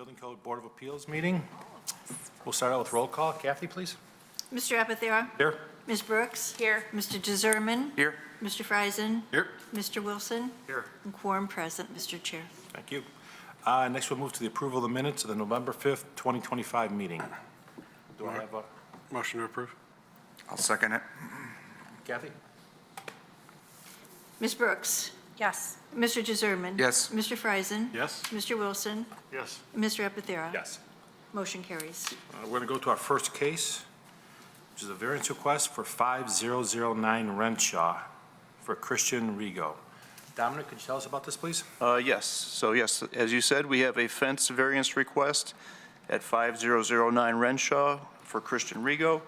Building Code Board of Appeals meeting. We'll start out with roll call. Kathy, please. Mr. Apethera? Here. Ms. Brooks? Here. Mr. DeZerman? Here. Mr. Friesen? Here. Mr. Wilson? Here. And quorum present, Mr. Chair. Thank you. Next, we'll move to the approval of the minutes of the November 5th, 2025 meeting. Do I have a Motion to approve? I'll second it. Kathy? Ms. Brooks? Yes. Mr. DeZerman? Yes. Mr. Friesen? Yes. Mr. Wilson? Yes. And Mr. Apethera? Yes. Motion carries. We're going to go to our first case, which is a variance request for 5009 Renshaw for Christian Rigo. Dominic, could you tell us about this, please? Yes. So yes, as you said, we have a fence variance request at 5009 Renshaw for Christian Rigo.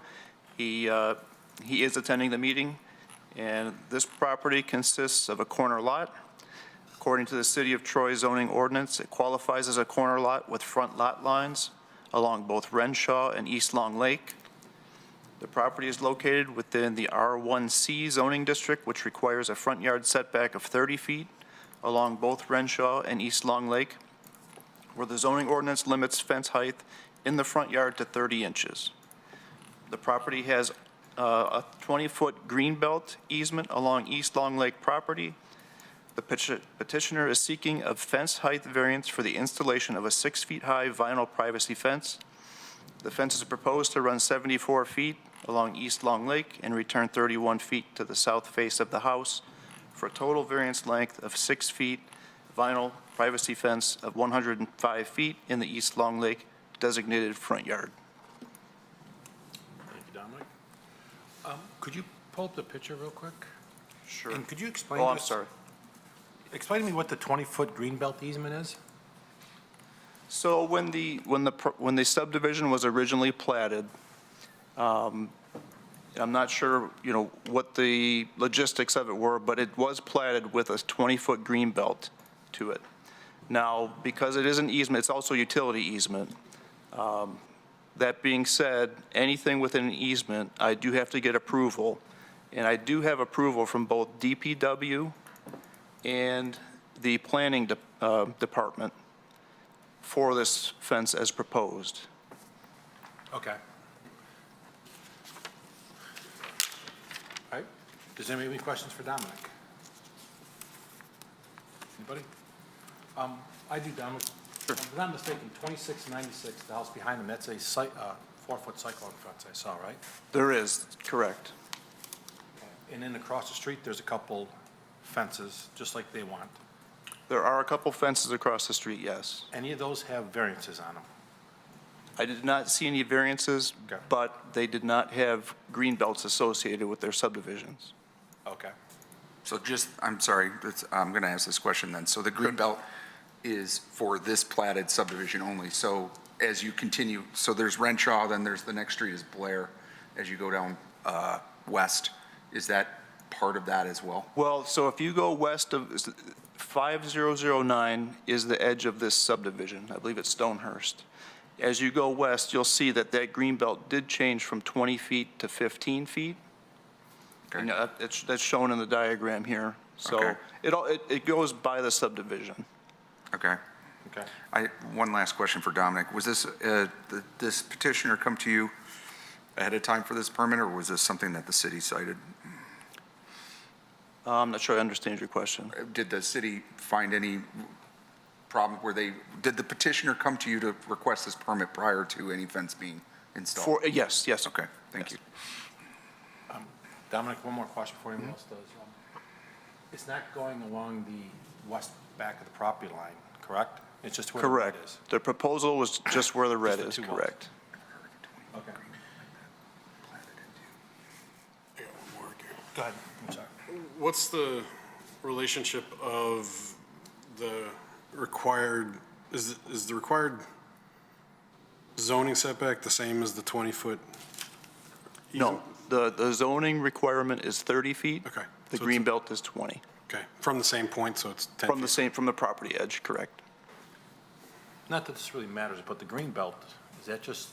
He is attending the meeting, and this property consists of a corner lot. According to the City of Troy zoning ordinance, it qualifies as a corner lot with front lot lines along both Renshaw and East Long Lake. The property is located within the R1C zoning district, which requires a front yard setback of 30 feet along both Renshaw and East Long Lake, where the zoning ordinance limits fence height in the front yard to 30 inches. The property has a 20-foot greenbelt easement along East Long Lake property. The petitioner is seeking a fence height variance for the installation of a 6-foot-high vinyl privacy fence. The fence is proposed to run 74 feet along East Long Lake and return 31 feet to the south face of the house for a total variance length of 6 feet vinyl privacy fence of 105 feet in the East Long Lake designated front yard. Thank you, Dominic. Could you pull up the picture real quick? Sure. And could you explain Oh, to I'm us- sorry. Explain to me what the 20-foot greenbelt easement is? So when the subdivision was originally platted, I'm not sure, what the logistics of it were, but it was platted with a 20-foot green belt to it. Now, because it is an easement, it's also a utility easement. That being said, anything within an easement, I do have to get approval, and I do have approval from both DPW and the planning department for this fence as proposed. Okay. All right. Does anybody have any questions for Dominic? Anybody? I do, Dominic. Sure. If I'm not mistaken, 2696, the house behind him, that's a 4-foot cyclone fence I saw, right? There is, correct. And then across the street, there's a couple fences, just like they want. There are a couple fences across the street, yes. Any of those have variances on them? I did not see any variances, Okay. but they did not have green belts associated with their subdivisions. Okay. So I'm sorry, I'm going to ask this question then. So the green belt is for this platted subdivision only. So as you continue, so there's Renshaw, then there's the next street is Blair. As you go down west, is that part of that as well? Well, so if you go west of 5009 is the edge of this subdivision. I believe it's Stonehurst. As you go west, you'll see that green belt did change from 20 feet to 15 feet. Okay. And that's shown in the diagram here. So Okay. it goes by the subdivision. Okay. Okay. One last question for Dominic. Was this petitioner come to you ahead of time for this permit, or was this something that the city cited? I'm not sure I understand your question. Did the city find any problem did the petitioner come to you to request this permit prior to any fence being installed? Yes. Okay, thank you. Dominic, one more question before anyone else does. It's not going along the west back of the property line, correct? It's just where the red Correct. is? The proposal was just where the red Just is, the two walls. correct. Okay. I got one more here. Go ahead. I'm sorry. What's the relationship of the required, is the required zoning setback the same as the 20-foot? No, the zoning requirement is 30 feet. Okay. The So green it's- belt is 20. Okay, from the same point, so it's 10 feet. From the property edge, correct. Not that this really matters, but the green belt, is that just,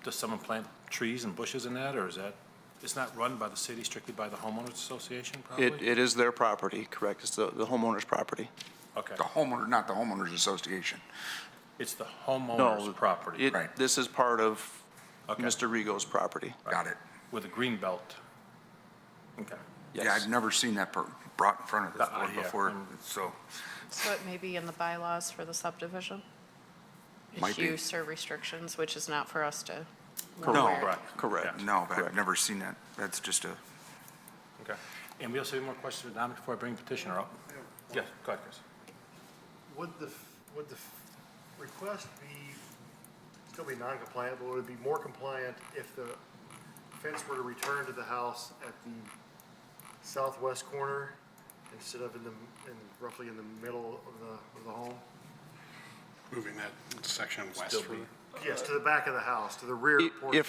does someone plant trees and bushes in that, or is that, it's not run by the city, strictly by the homeowners association, probably? It is their property, correct. It's the homeowner's property. Okay. The homeowner, not the homeowners association. It's the homeowner's No, property Right. This is part of Okay. Mr. Rigo's property. Got it. with a green belt. Okay. Yeah, Yes. I've never seen that brought in front of this board yeah, before, so, So it may be in the bylaws for the subdivision? Might be. Use or restrictions, which is not for us to. No. Correct. Correct. Yeah. no, but I've Correct. never seen that. That's just a, Okay. And we also have more questions for Dominic before I bring petitioner up? Yes, go ahead, Chris. Would the request be, still be non-compliant, but would it be more compliant if the fence were to return to the house at the southwest corner instead of roughly in the middle of the home? Moving that section west Still for, be- Yes, to the back of the house, to the rear portion.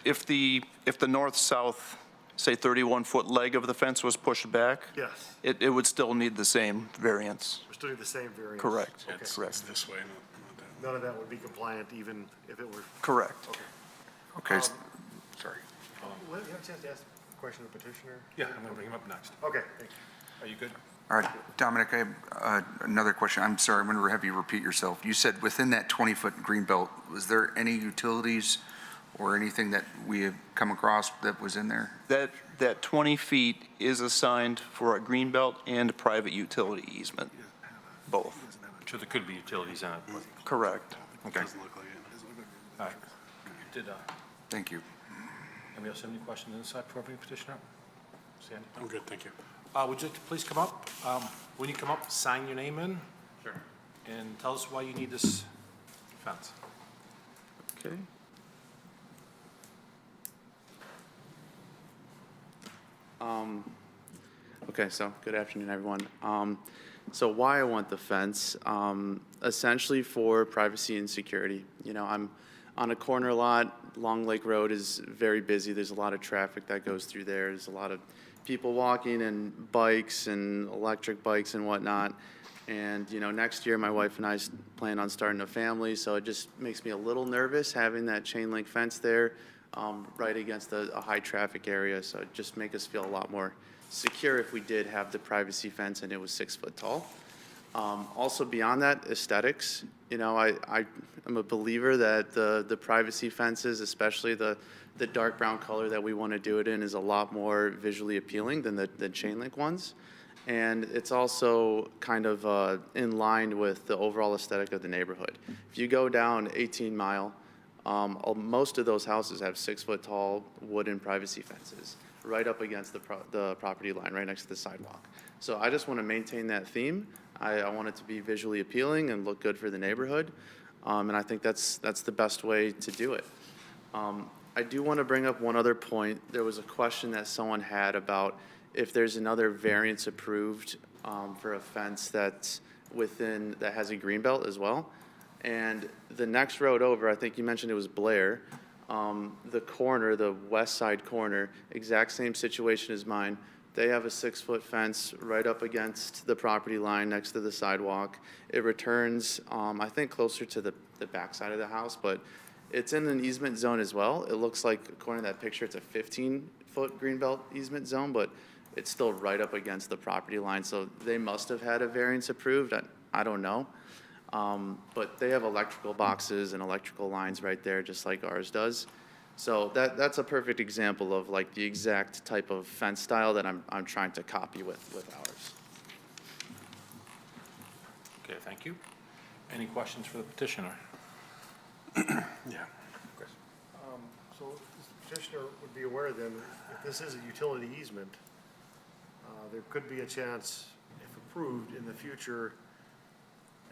If the north-south, say 31-foot leg of the fence was pushed back, Yes, it would still need the same variance. we're still doing the same variance. Correct. Okay. it's Correct. this way, not that. None of that would be compliant even if it were, Correct. okay, sorry. will you have a chance to ask a question of petitioner? Yeah, I'm going to bring him up next. Okay, thank you. Are you good? All right, Dominic, I have another question. I'm sorry, I'm going to have you repeat yourself. You said within that 20-foot green belt, was there any utilities or anything that we have come across that was in there? That 20 feet is assigned for a green belt and a private utility easement, both. I'm sure there could be utilities in it. but- Correct. Okay, Doesn't look like it. All right. Did, thank you. anybody else have any questions on this side before I bring petitioner up? Sandy? I'm good, thank you. Would you like to please come up? When you come up, sign your name in. Sure. And tell us why you need this fence. Okay. Okay, so good afternoon, everyone. So why I want the fence, essentially for privacy and security. You know, I'm on a corner lot. Long Lake Road is very busy. There's a lot of traffic that goes through there. There's a lot of people walking and bikes and electric bikes and whatnot. And, you know, next year, my wife and I plan on starting a family, so it just makes me a little nervous having that chain link fence there right against a high-traffic area. So it just make us feel a lot more secure if we did have the privacy fence and it was 6 foot tall. Also beyond that, aesthetics. You know, I'm a believer that the privacy fences, especially the dark brown color that we want to do it in, is a lot more visually appealing than the chain link ones. And it's also kind of in line with the overall aesthetic of the neighborhood. If you go down 18 Mile, most of those houses have 6 foot tall wooden privacy fences right up against the property line, right next to the sidewalk. So I just want to maintain that theme. I want it to be visually appealing and look good for the neighborhood. And I think that's the best way to do it. I do want to bring up one other point. There was a question that someone had about if there's another variance approved for a fence that's that has a green belt as well. And the next road over, I think you mentioned it was Blair, the corner, the west side corner, exact same situation as mine. They have a 6 foot fence right up against the property line next to the sidewalk. It returns, I think, closer to the back side of the house, but it's in an easement zone as well. It looks like, according to that picture, it's a 15-foot greenbelt easement zone, but it's still right up against the property line. So they must have had a variance approved. I don't know. But they have electrical boxes and electrical lines right there, just like ours does. So that's a perfect example of like the exact type of fence style that I'm trying to copy with ours. Okay, thank you. Any questions for the petitioner? Yeah. Chris? So the petitioner would be aware then, if this is a utility easement, there could be a chance, if approved, in the future,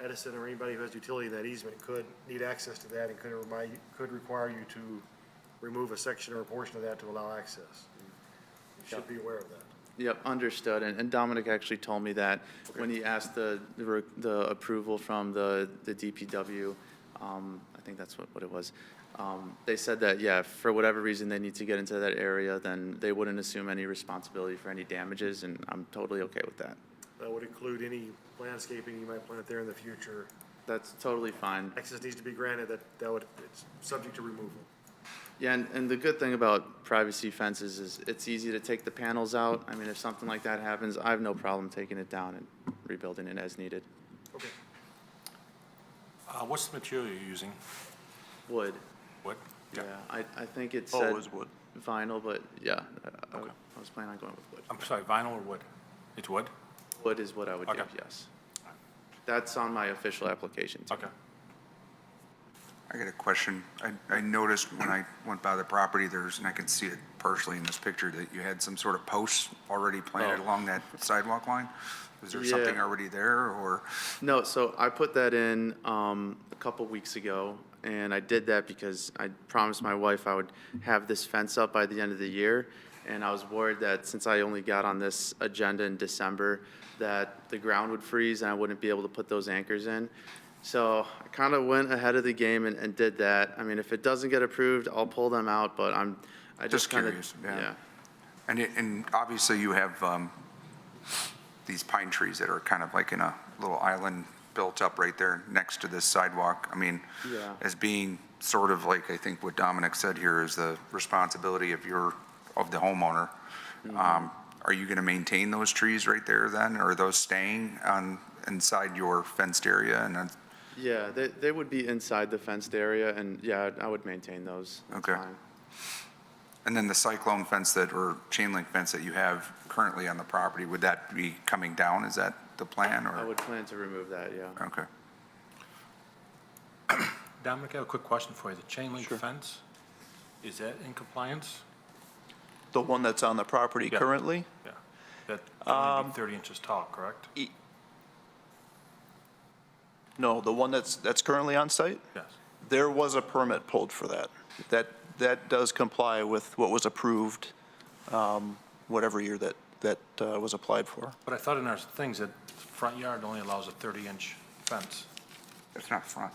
Edison or anybody who has utility in that easement could need access to that and could require you to remove a section or a portion of that to allow access. You should be aware of that. Yep, understood. And Dominic actually told me that when he asked the approval from the DPW, I think that's what it was. They said that, yeah, for whatever reason they need to get into that area, then they wouldn't assume any responsibility for any damages, and I'm totally okay with that. That would include any landscaping you might plant there in the future. That's totally fine. Access needs to be granted, it's subject to removal. Yeah, and the good thing about privacy fences is it's easy to take the panels out. I mean, if something like that happens, I have no problem taking it down and rebuilding it as needed. Okay. What's the material you're using? Wood. What? Yeah, I think it Oh, said it was wood. vinyl, but yeah, I was planning on going with wood. I'm sorry, vinyl or wood? It's wood? Wood is what I would Okay. give, yes. That's on my official application, too. Okay. I got a question. I noticed when I went by the property, and I can see it partially in this picture, that you had some sort of posts already planted Oh. along that sidewalk line. Is there something Yeah. already there, or? No, so I put that in a couple weeks ago, and I did that because I promised my wife I would have this fence up by the end of the year, and I was worried that since I only got on this agenda in December, that the ground would freeze and I wouldn't be able to put those anchors in. So I kind of went ahead of the game and did that. I mean, if it doesn't get approved, I'll pull them out, but I Just just kind of. curious, yeah. And obviously you have these pine trees that are kind of like in a little island built up right there next to this sidewalk. I mean, Yeah. as being sort of like, I think what Dominic said here is the responsibility of the homeowner. Mm-hmm. Are you going to maintain those trees right there then? Or are those staying inside your fenced area? And then, Yeah, they would be inside the fenced area, and yeah, I would maintain those. That's Okay. fine. and then the cyclone fence or chain link fence that you have currently on the property, would that be coming down? Is that the plan, or? I would plan to remove that, yeah. Okay. Dominic, I have a quick question for you. The chain link Sure. fence, is that in compliance? The one that's on the property Yeah. currently? Yeah. That can only be 30 inches tall, correct? No, the one that's currently on site? Yes. There was a permit pulled for that. That does comply with what was approved, whatever year that was applied for. But I thought in our things that front yard only allows a 30-inch fence, It's not front.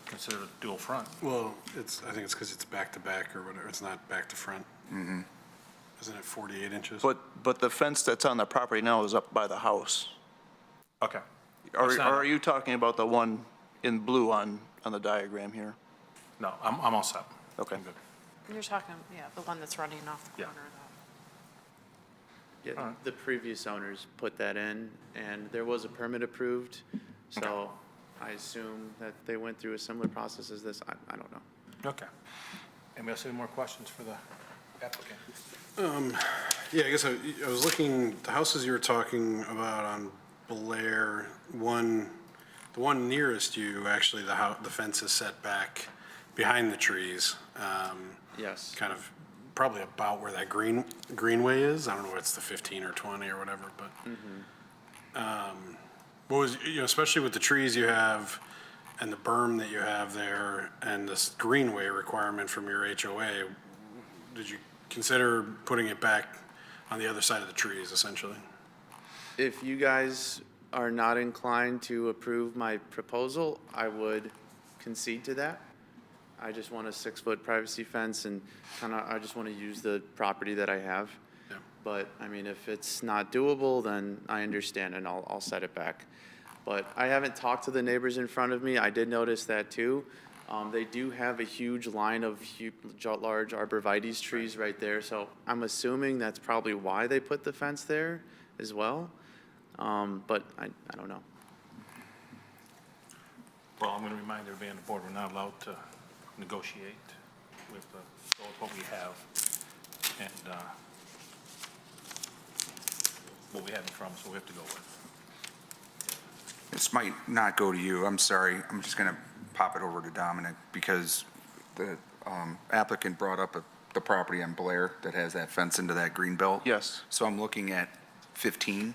considered a dual front. Well, I think it's because it's back to back or whatever. It's not back to front. Mm-hmm. Isn't it 48 inches? But the fence that's on the property now is up by the house. Okay. Or It's not- are you talking about the one in blue on the diagram here? No, I'm all set. Okay. I'm good. You're talking, yeah, the one that's running off the Yeah. corner of that. Yeah, the previous owners put that in, and there was a permit approved, so I assume that they went through a similar process as this. I don't know. Okay. Anybody else have any more questions for the applicant? Yeah, I guess I was looking, the houses you were talking about on Blair, the one nearest you, actually, the fence is set back behind the trees. Yes. Kind of probably about where that greenway is. I don't know if it's the 15 or 20 or whatever, but. What was, especially with the trees you have and the berm that you have there and this greenway requirement from your HOA, did you consider putting it back on the other side of the trees, essentially? If you guys are not inclined to approve my proposal, I would concede to that. I just want a 6-foot privacy fence and I just want to use the property that I have. Yeah. But, I mean, if it's not doable, then I understand and I'll set it back. But I haven't talked to the neighbors in front of me. I did notice that too. They do have a huge line of large arborvitae trees right there, so I'm assuming that's probably why they put the fence there as well. But I don't know. Well, I'm going to remind everybody on the board, we're not allowed to negotiate with what we have and what we have in front of us, what we have to go with. This might not go to you, I'm sorry. I'm just going to pop it over to Dominic because the applicant brought up the property on Blair that has that fence into that green belt. Yes. So I'm looking at 15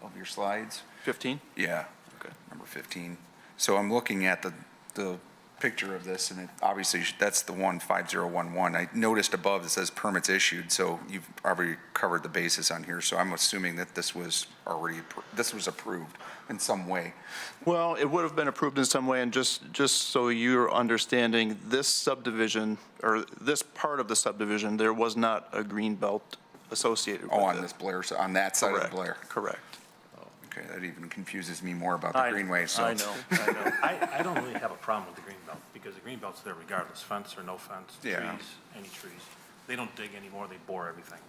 of your slides. 15? Yeah. Okay. Number 15. So I'm looking at the picture of this, and obviously that's the one 5011. I noticed above it says permits issued, so you've already covered the basis on here. So I'm assuming that this was approved in some way. Well, it would have been approved in some way, and just so you're understanding, this subdivision, or this part of the subdivision, there was not a green belt associated with it. Oh, on this Blair, on that side of Correct, the Blair. correct. Okay, that even confuses me more about the greenway, so. I know. I don't really have a problem with the green belt, because the green belt's there regardless, fence or no fence, trees, Yeah. any trees. They don't dig anymore, they bore everything.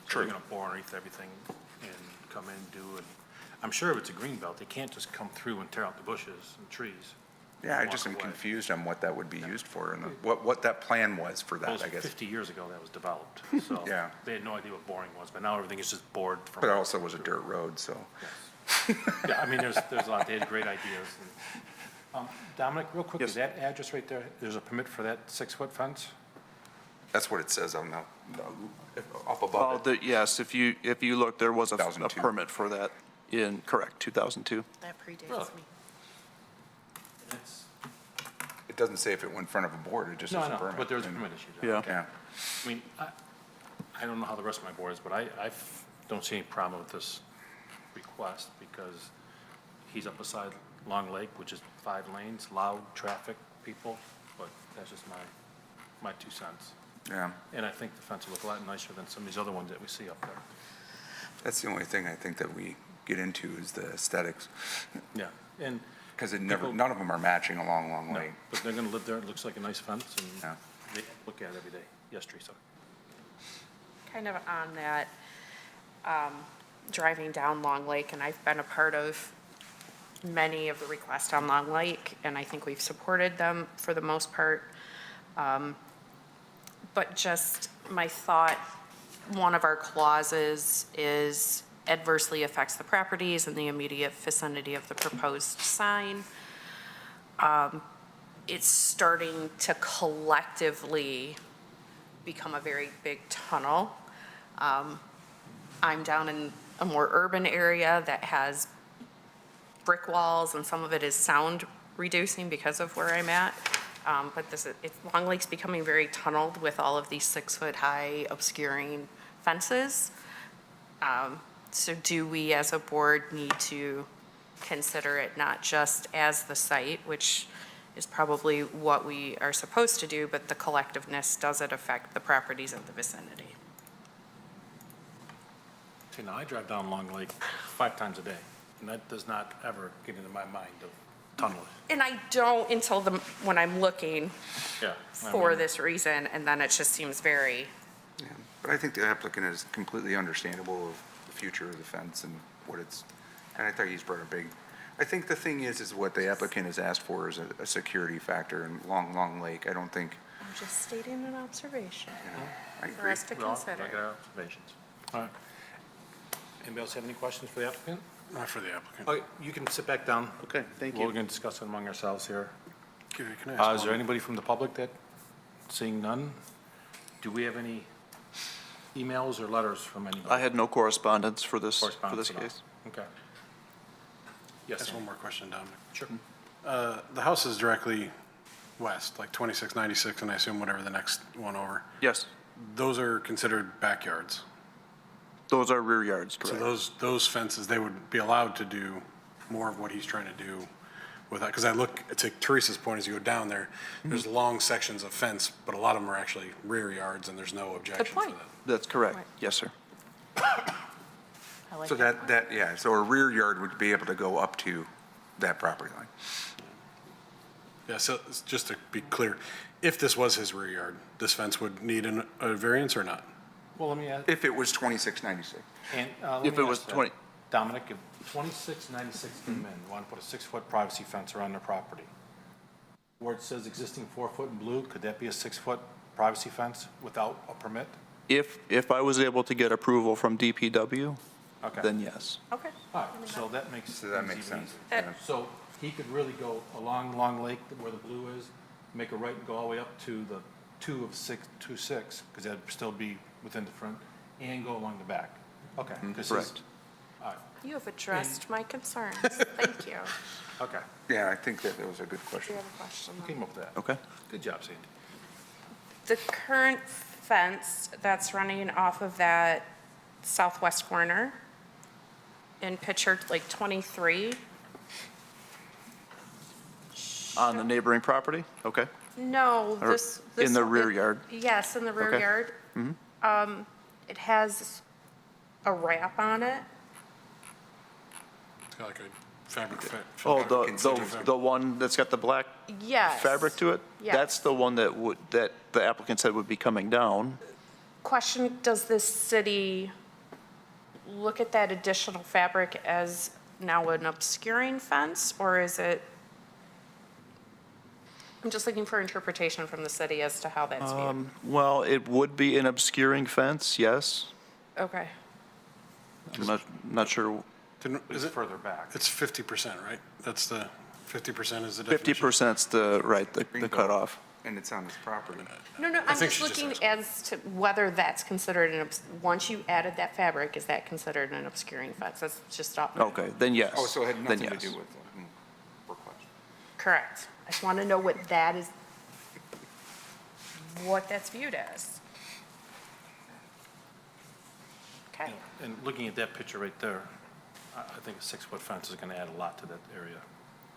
So True. they're gonna bore underneath everything and come in and do it. I'm sure if it's a green belt, they can't just come through and tear out the bushes and trees. Yeah, I walk just am away. confused on what that would be used for and what that plan was for That was that, I guess. 50 years ago that was developed, so. Yeah. They had no idea what boring was, but now everything is just bored from. But it also was a dirt road, so. Yeah, I mean, there's a lot, they had great ideas. And, Dominic, real quickly, Yes. that address right there, there's a permit for that 6-foot fence? That's what it says on up Oh, above it. yes, if you look, there was a 2002. permit for that correct, 2002. That predates Really? me. It's, It doesn't say if it went in front of a board, it just no, says a no, permit. but there's a And- permit issue. Yeah. Yeah. I mean, I don't know how the rest of my board is, but I don't see any problem with this request because he's up beside Long Lake, which is 5 lanes, loud traffic, people, but that's just my 2 cents. Yeah, And I think the fence will look a lot nicer than some of these other ones that we see up there. that's the only thing I think that we get into is the aesthetics, Yeah, and, because it never, People- none of them are matching along Long no, Lake. but they're gonna live there, it looks like a nice fence, Yeah. and they look at it every day. Yes, Teresa? Kind of on that, driving down Long Lake, and I've been a part of many of the requests on Long Lake, and I think we've supported them for the most part. But just my thought, one of our clauses is adversely affects the properties in the immediate vicinity of the proposed sign. It's starting to collectively become a very big tunnel. I'm down in a more urban area that has brick walls, and some of it is sound reducing because of where I'm at. But Long Lake's becoming very tunneled with all of these 6-foot high obscuring fences. So do we as a board need to consider it not just as the site, which is probably what we are supposed to do, but the collectiveness, does it affect the properties in the vicinity? See, now I drive down Long Lake 5 times a day, and that does not ever get into my mind of tunneling. And I don't until when I'm looking Yeah. for this reason, and then it just seems very, Yeah. But I think the applicant is completely understandable of the future of the fence and what it's, and I thought he's brought a big, I think the thing is what the applicant has asked for is a security factor in Long Lake. I don't think, I'm just stating an observation I for agree. us to Well, consider. make our observations. All right. Anybody else have any questions for the applicant? Not for the applicant. Okay, you can sit back down. Okay, thank We're you. going to discuss it among ourselves here. Can I ask Is there one? anybody from the public that, seeing none? Do we have any emails or letters from anybody? I had no correspondence for this Correspondence at all? case. Okay. Yes, Just sir. one more question, Dominic. Sure. The house is directly west, like 2696, and I assume whatever the next one over. Yes, Those are considered backyards. those are rear yards, So correct. those fences, they would be allowed to do more of what he's trying to do with that. Because I look, to Teresa's point, as you go down there, there's long sections of fence, but a lot of them are actually rear yards, and there's no objection for point. that. That's correct. Right. Yes, sir. I like So yeah, so a rear yard would be able to go up to that property line. Yeah, so just to be clear, if this was his rear yard, this fence would need a variance or not? Well, let me ask, If it was 2696. and, let If me it was ask that. 20 Dominic, if 2696 came in, want to put a 6-foot privacy fence around their property, where it says existing 4-foot in blue, could that be a 6-foot privacy fence without a permit? If I was able to get approval from DPW, Okay. then yes. Okay. All right, so that makes. So that things makes even sense. easier. That- Yeah. So he could really go along Long Lake where the blue is, make a right and go all the way up to the 26, because that'd still be within the front, and go along the back. Okay. 'cause he's- Correct. All right, You have addressed my concerns. Thank you. okay. Yeah, I think that was a good Do question. you have a question? Who came up with that? Okay. Good job, Sandy. The current fence that's running off of that southwest corner in picture like 23, On the neighboring property? Okay. no, Or this. in the one- rear yard? Yes, in the rear Okay. yard. It has a wrap on it. It's got like a fabric. Oh, Consider- the one that's got the black Yes. fabric to it? Yes. That's the one that the applicant said would be coming down. Question, does this city look at that additional fabric as now an obscuring fence, or is it I'm just looking for interpretation from the city as to how that's viewed. Well, it would be an obscuring fence, yes. Okay. I'm not sure. Didn't- Is It's it, further back. it's 50%, right? That's the, 50% is the definition? 50%'s the cutoff. And it's on his property. No, I'm think just she's just looking as to whether that's considered once you added that fabric, is that considered an obscuring fence? That's just all. Okay, then yes. Oh, so it had Then nothing to yes. do with the request. Correct. I just want to know what that is, what that's viewed as. Okay. And looking at that picture right there, I think a 6-foot fence is going to add a lot to that area,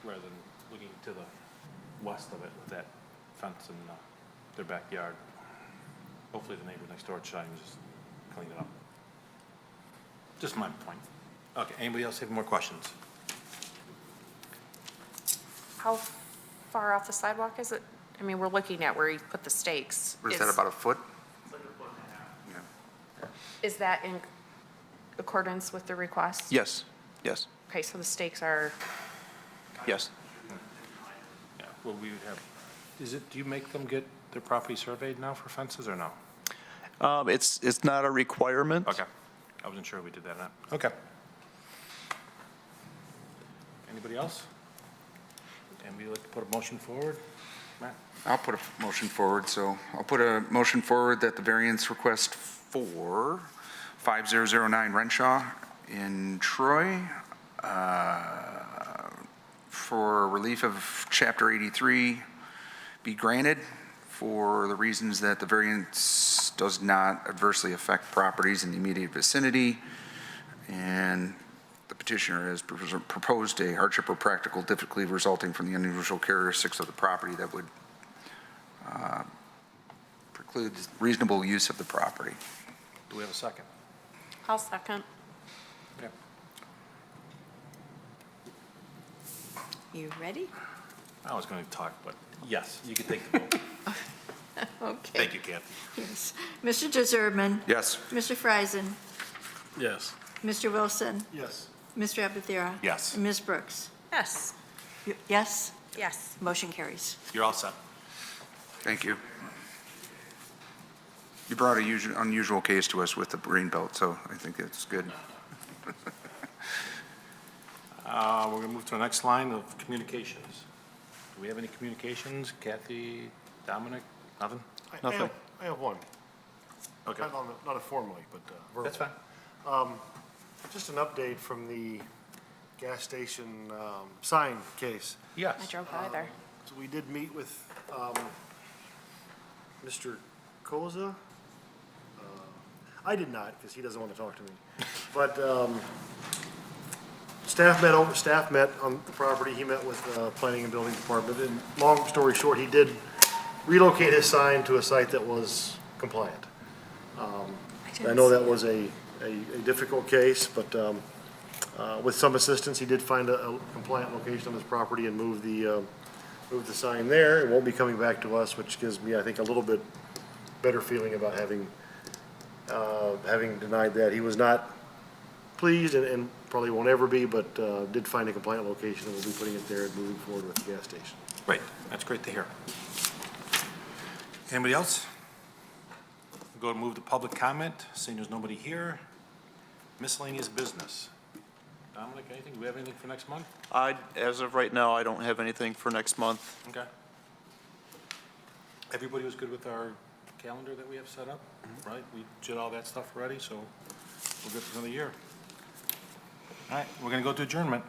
rather than looking to the west of it with that fence in their backyard. Hopefully the neighbor next door try and just clean it up. Just my point. Okay, anybody else have more questions? How far off the sidewalk is it? I mean, we're looking at where you put the stakes. What is that, about a foot? Is that in accordance with the request? Yes, yes, Okay, so the stakes are, yes. Yeah, well, we would have, do you make them get their property surveyed now for fences or no? It's not a requirement. Okay, I wasn't sure we did that or not. Okay. Anybody else? Anybody like to put a motion forward? Matt? I'll put a motion forward, so I'll put a motion forward that the variance request for 5009 Renshaw in Troy, for relief of Chapter 83 be granted for the reasons that the variance does not adversely affect properties in the immediate vicinity, and the petitioner has proposed a hardship or practical difficulty resulting from the unusual characteristics of the property that would preclude reasonable use of the property. Do we have a second? I'll second. Okay. You ready? I was going to talk, but yes, you can take the vote. Okay. Thank you, Kathy. Yes. Mr. DeZerman? Yes. Mr. Freisen? Yes. Mr. Wilson? Yes. Mr. Abuthira? Yes. And Ms. Brooks? Yes. Yes? Yes. Motion carries. You're all set. Thank you. You brought a unusual case to us with the green belt, so I think it's good. We're going to move to the next line of communications. Do we have any communications? Kathy, Dominic, nothing? Nothing. I have one. Okay. Not formally, but verbally. That's fine. Just an update from the gas station sign case. Yes. I drove by there. So we did meet with Mr. Koza. I did not, because he doesn't want to talk to me. But staff met on the property. He met with the planning and building department. And long story short, he did relocate his sign to a site that was compliant. I know that was a difficult case, but with some assistance, he did find a compliant location on his property and move the sign there. It won't be coming back to us, which gives me, I think, a little bit better feeling about having denied that. He was not pleased and probably won't ever be, but did find a compliant location and will be putting it there and moving forward with the gas station. Great. That's great to hear. Anybody else? We'll go and move to public comment. Seeing there's nobody here. Miscellaneous business. Dominic, anything? Do we have anything for next month? As of right now, I don't have anything for next month. Okay. Everybody was good with our calendar that we have set up, right? We did all that stuff already, so we're good for another year. All right, we're going to go to adjournment.